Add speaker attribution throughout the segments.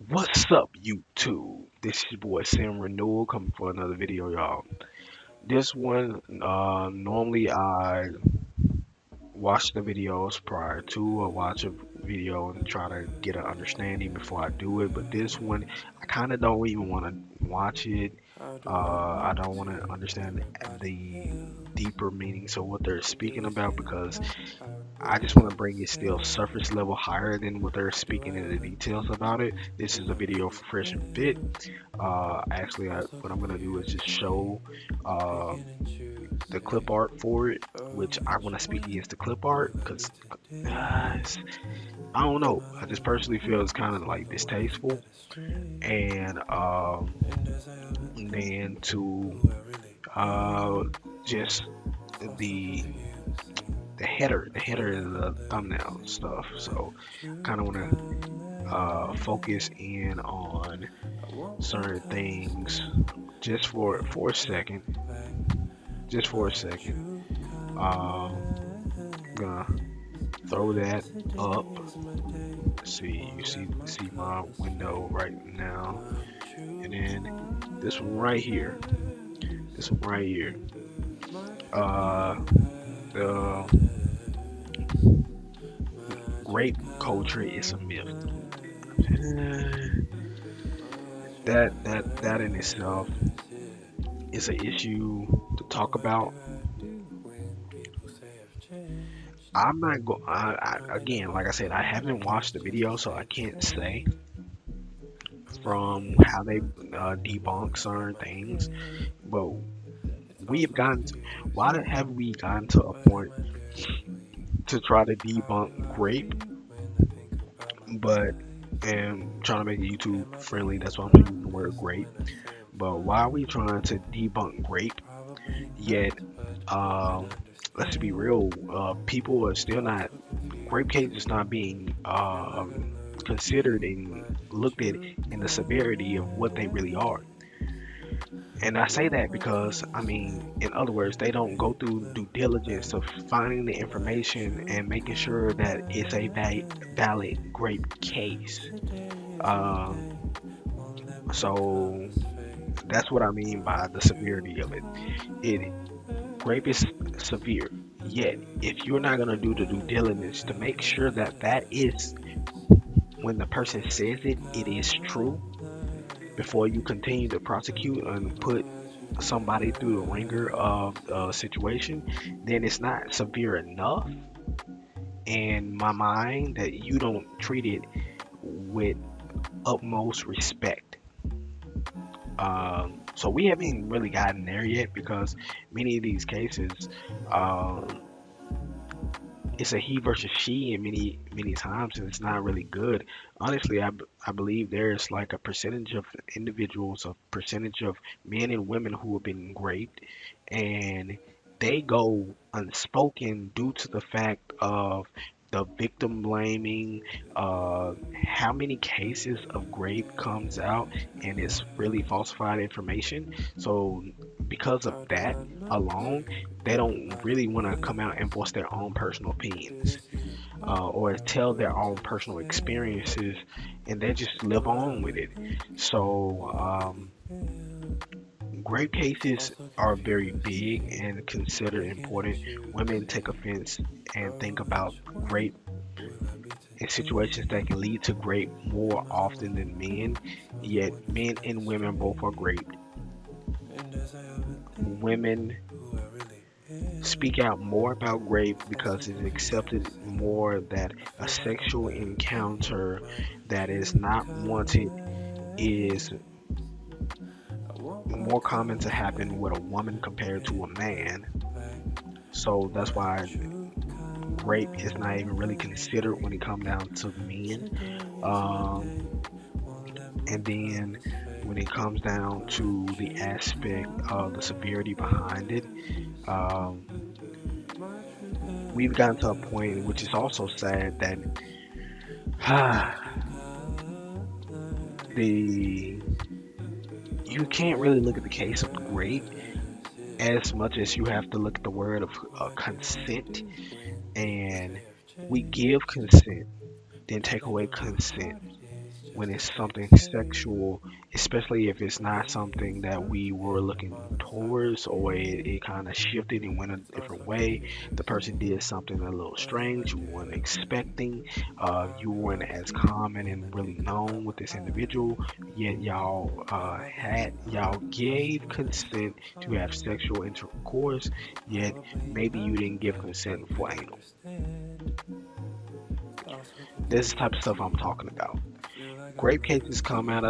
Speaker 1: What's up, YouTube? This is your boy SimRenewal coming for another video, y'all. This one, normally I watch the videos prior to or watch a video and try to get an understanding before I do it. But this one, I kind of don't even want to watch it. I don't want to understand the deeper meanings of what they're speaking about because I just want to bring it still surface level higher than what they're speaking in the details about it. This is a video for Fresh and Fit. What I'm gonna do is just show uh, the clip art for it, which I want to speak against the clip art because I don't know. I just personally feel it's kind of like distasteful, and then to just the the header is the thumbnail stuff. So kind of want to focus in on certain things just for a second, just for a second. I'm gonna throw that up. See, you see my window right now, and then this one right here, this one right here. Uh, the grape culture is a myth. That in itself is an issue to talk about. I'm not go. Again, like I said, I haven't watched the video, so I can't say from how they debunk certain things. But we have gotten. Have we gotten to a point to try to debunk grape, but and trying to make it YouTube friendly? That's why I'm using the word grape. But why are we trying to debunk grape? Yet, let's be real. People are still not. Grape case is not being considered and looked at in the severity of what they really are. And I say that because, I mean, in other words, they don't go through due diligence of finding the information and making sure that it's a valid grape case. Um, so that's what I mean by the severity of it. It Grape is severe. Yet, if you're not gonna do the due diligence to make sure that that is when the person says it, it is true before you continue to prosecute and put somebody through the ringer of a situation, then it's not severe enough in my mind that you don't treat it with utmost respect. So we haven't really gotten there yet because many of these cases, um, it's a he versus she, and many times, and it's not really good. Honestly, I believe there's like a percentage of individuals, a percentage of men and women who have been raped, and they go unspoken due to the fact of the victim blaming. How many cases of rape comes out and it's really falsified information? So because of that alone, they don't really want to come out and voice their own personal opinions, or tell their own personal experiences, and they just live on with it. So, rape cases are very big and considered important. Women take offense and think about rape in situations that can lead to rape more often than men, yet men and women both are raped. Women speak out more about rape because it's accepted more that a sexual encounter that is not wanted is more common to happen with a woman compared to a man. So that's why rape is not even really considered when it comes down to men. Um, and then when it comes down to the aspect of the severity behind it, um, we've gotten to a point which is also sad that the you can't really look at the case of rape as much as you have to look at the word of consent. And we give consent, then take away consent. when it's something sexual, especially if it's not something that we were looking towards, or it kind of shifted and went a different way. The person did something a little strange you weren't expecting. You weren't as common and really known with this individual, yet y'all gave consent to have sexual intercourse, yet maybe you didn't give consent for anal. This is the type of stuff I'm talking about. Grape cases come out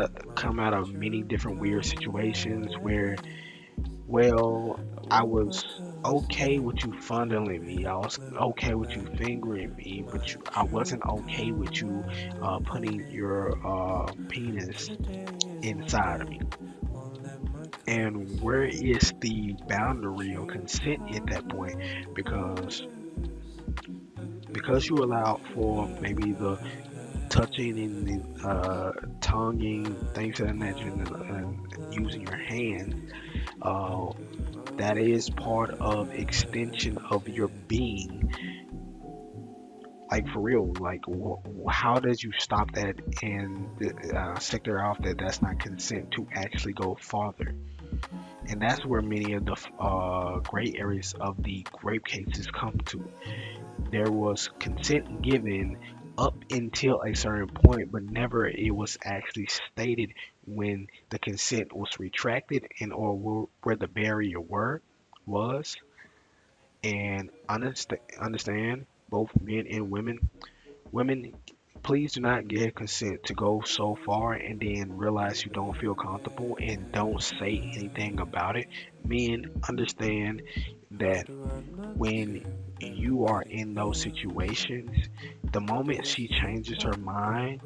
Speaker 1: of many different weird situations where, well, I was okay with you fondling me, I was okay with you fingering me, but I wasn't okay with you putting your penis inside of me. And where is the boundary of consent at that point? Because you allowed for maybe the touching and the tonguing, things of that nature, and using your hands, uh, that is part of extension of your being. Like for real, like how did you stop that and sector off that that's not consent to actually go farther? And that's where many of the gray areas of the grape cases come to. There was consent given up until a certain point, but never it was actually stated when the consent was retracted and or where the barrier was. And understand both men and women. Women, please do not give consent to go so far and then realize you don't feel comfortable and don't say anything about it. Men, understand that when you are in those situations, the moment she changes her mind,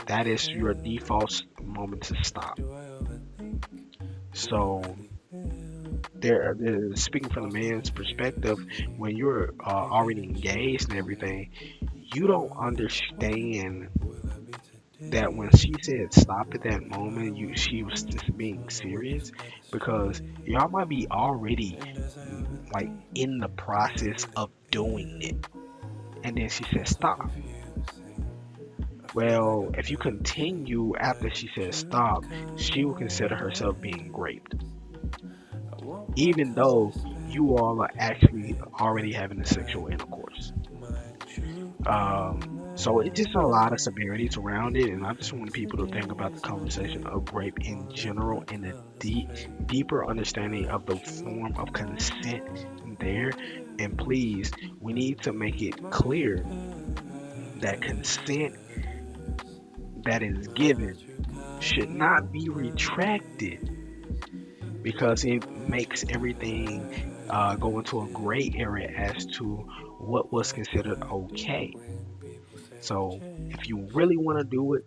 Speaker 1: that is your default moment to stop. So, speaking from the man's perspective, when you're already engaged and everything, you don't understand that when she said stop at that moment, she was just being serious, because y'all might be already like in the process of doing it, and then she said stop. Well, if you continue after she says stop, she will consider herself being raped, even though you all are actually already having a sexual intercourse. So it's just a lot of severities around it, and I just want people to think about the conversation of rape in general and a deeper understanding of the form of consent there. And please, we need to make it clear that consent that is given should not be retracted, because it makes everything go into a gray area as to what was considered okay. So if you really want to do it,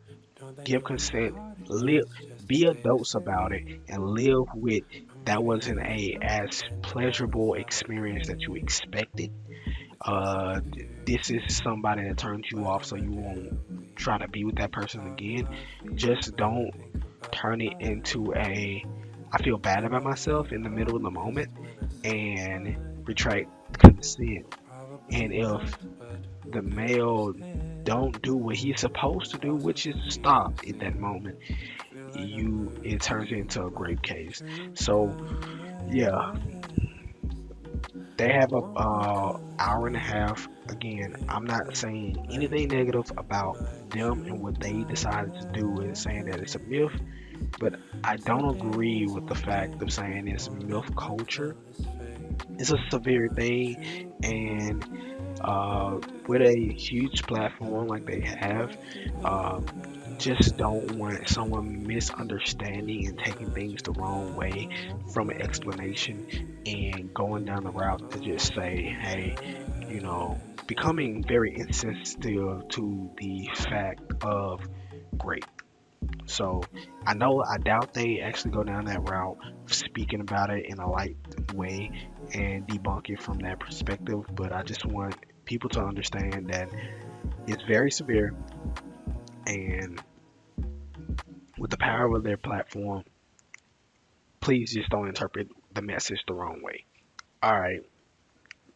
Speaker 1: give consent, live, be adults about it, and live with that wasn't a as pleasurable experience that you expected. This is somebody that turns you off, so you won't try to be with that person again. Just don't turn it into a I feel bad about myself in the middle of the moment and retract consent. And if the male don't do what he's supposed to do, which is stop at that moment, it turns into a grape case. So yeah, they have a hour and a half. Again, I'm not saying anything negative about them and what they decided to do, and saying that it's a myth, but I don't agree with the fact of saying it's myth culture. It's a severe thing, and with a huge platform like they have, um, just don't want someone misunderstanding and taking things the wrong way from an explanation and going down the route to just say, hey, becoming very insensitive to the fact of grape. So I doubt they actually go down that route, speaking about it in a light way and debunk it from that perspective. But I just want people to understand that it's very severe, and with the power of their platform, please just don't interpret the message the wrong way. All right,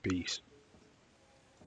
Speaker 1: peace.